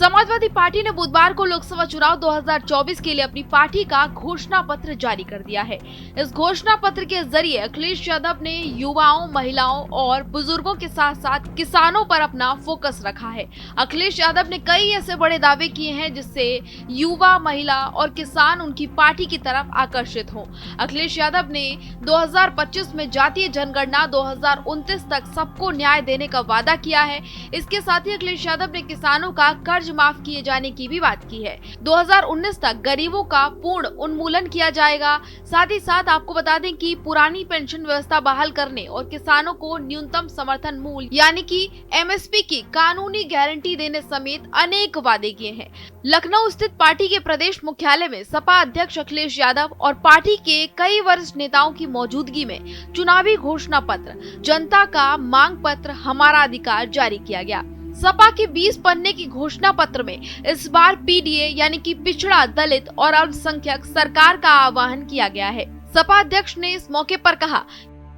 Samajwadi party ने बुधवार को लोकसभा चुनाव 2024 के लिए अपनी पार्टी का घोषणा पत्र जारी कर दिया है। इस घोषणा पत्र के जरिए अखिलेश यादव ने युवाओं, महिलाओं और बुजुर्गों के साथ साथ किसानों पर अपना फोकस रखा है। अखिलेश यादव ने कई ऐसे बड़े दावे किए हैं जिससे युवा, महिला और किसान उनकी पार्टी की तरफ आकर्षित हों। अखिलेश यादव ने 2025 में जातीय जनगणना 2029 तक सबको न्याय देने का वादा किया है। इसके साथ ही अखिलेश यादव ने किसानों का कर्ज माफ किए जाने की भी बात की है। 2019 तक गरीबों का पूर्ण उन्मूलन किया जाएगा। साथ ही साथ आपको बता दें कि पुरानी पेंशन व्यवस्था बहाल करने और किसानों को न्यूनतम समर्थन मूल्य यानी कि एमएसपी की कानूनी गारंटी देने समेत अनेक वादे किए हैं। लखनऊ स्थित पार्टी के प्रदेश मुख्यालय में सपा अध्यक्ष अखिलेश यादव और पार्टी के कई वरिष्ठ नेताओं की मौजूदगी में चुनावी घोषणा पत्र, जनता का मांग पत्र, हमारा अधिकार जारी किया गया। सपा के 20 पन्ने की घोषणा पत्र में इस बार पीडीए यानी कि पिछड़ा, दलित और अल्पसंख्यक सरकार का आह्वान किया गया है। सपा अध्यक्ष ने इस मौके पर कहा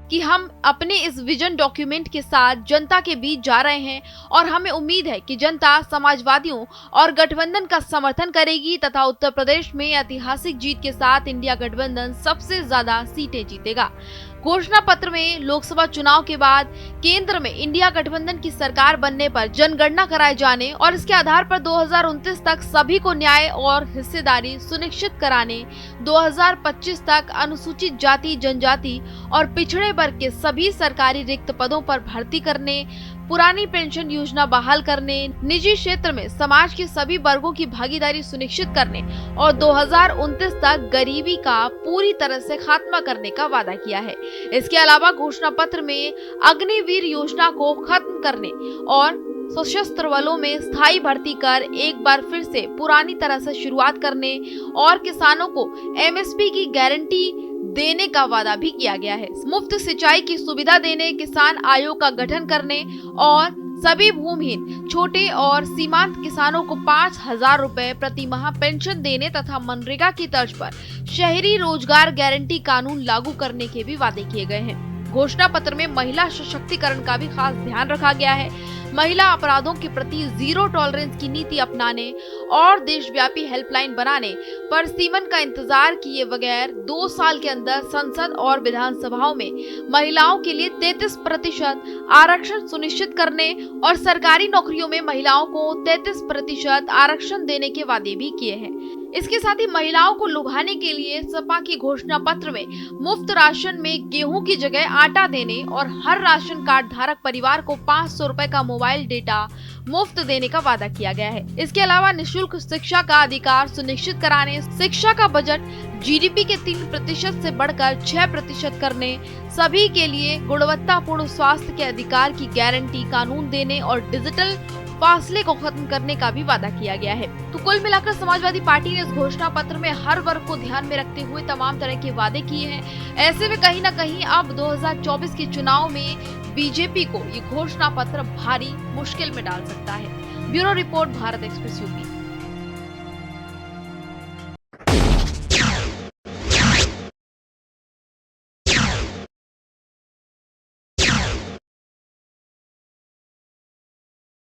कि हम अपने इस विजन डॉक्यूमेंट के साथ जनता के बीच जा रहे हैं और हमें उम्मीद है कि जनता समाजवादियों और गठबंधन का समर्थन करेगी तथा उत्तर प्रदेश में ऐतिहासिक जीत के साथ इंडिया गठबंधन सबसे ज्यादा सीटें जीतेगा। घोषणा पत्र में लोकसभा चुनाव के बाद केंद्र में इंडिया गठबंधन की सरकार बनने पर जनगणना कराए जाने और इसके आधार पर 2029 तक सभी को न्याय और हिस्सेदारी सुनिश्चित कराने, 2025 तक अनुसूचित जाति, जनजाति और पिछड़े वर्ग के सभी सरकारी रिक्त पदों पर भर्ती करने, पुरानी पेंशन योजना बहाल करने, निजी क्षेत्र में समाज के सभी वर्गों की भागीदारी सुनिश्चित करने और 2029 तक गरीबी का पूरी तरह से खात्मा करने का वादा किया है। इसके अलावा घोषणा पत्र में अग्निवीर योजना को खत्म करने और सशस्त्र बलों में स्थायी भर्ती कर एक बार फिर से पुरानी तरह से शुरुआत करने और किसानों को एमएसपी की गारंटी देने का वादा भी किया गया है। मुफ्त सिंचाई की सुविधा देने, किसान आयोग का गठन करने और सभी भूमिहीन, छोटे और सीमांत किसानों को 5,000 रुपए प्रति माह पेंशन देने तथा मनरेगा की तर्ज पर शहरी रोजगार गारंटी कानून लागू करने के भी वादे किए गए हैं। घोषणा पत्र में महिला सशक्तिकरण का भी खास ध्यान रखा गया है। महिला अपराधों के प्रति जीरो टॉलरेंस की नीति अपनाने और देशव्यापी हेल्पलाइन बनाने पर सीमन का इंतजार किए बगैर 2 साल के अंदर संसद और विधानसभाओं में महिलाओं के लिए 33% आरक्षण सुनिश्चित करने और सरकारी नौकरियों में महिलाओं को 33% आरक्षण देने के वादे भी किए हैं। इसके साथ ही महिलाओं को लुभाने के लिए सपा की घोषणा पत्र में मुफ्त राशन में गेहूं की जगह आटा देने और हर राशन कार्ड धारक परिवार को 500 रुपए का मोबाइल डेटा मुफ्त देने का वादा किया गया है। इसके अलावा निःशुल्क शिक्षा का अधिकार सुनिश्चित कराने, शिक्षा का बजट जीडीपी के 3% से बढ़कर 6% करने, सभी के लिए गुणवत्तापूर्ण स्वास्थ्य के अधिकार की गारंटी कानून देने और डिजिटल फासले को खत्म करने का भी वादा किया गया है। तो कुल मिलाकर समाजवादी पार्टी ने इस घोषणा पत्र में हर वर्ग को ध्यान में रखते हुए तमाम तरह के वादे किए हैं। ऐसे में कहीं न कहीं अब 2024 के चुनाव में बीजेपी को ये घोषणा पत्र भारी मुश्किल में डाल सकता है। Bureau report, Bharat express UP.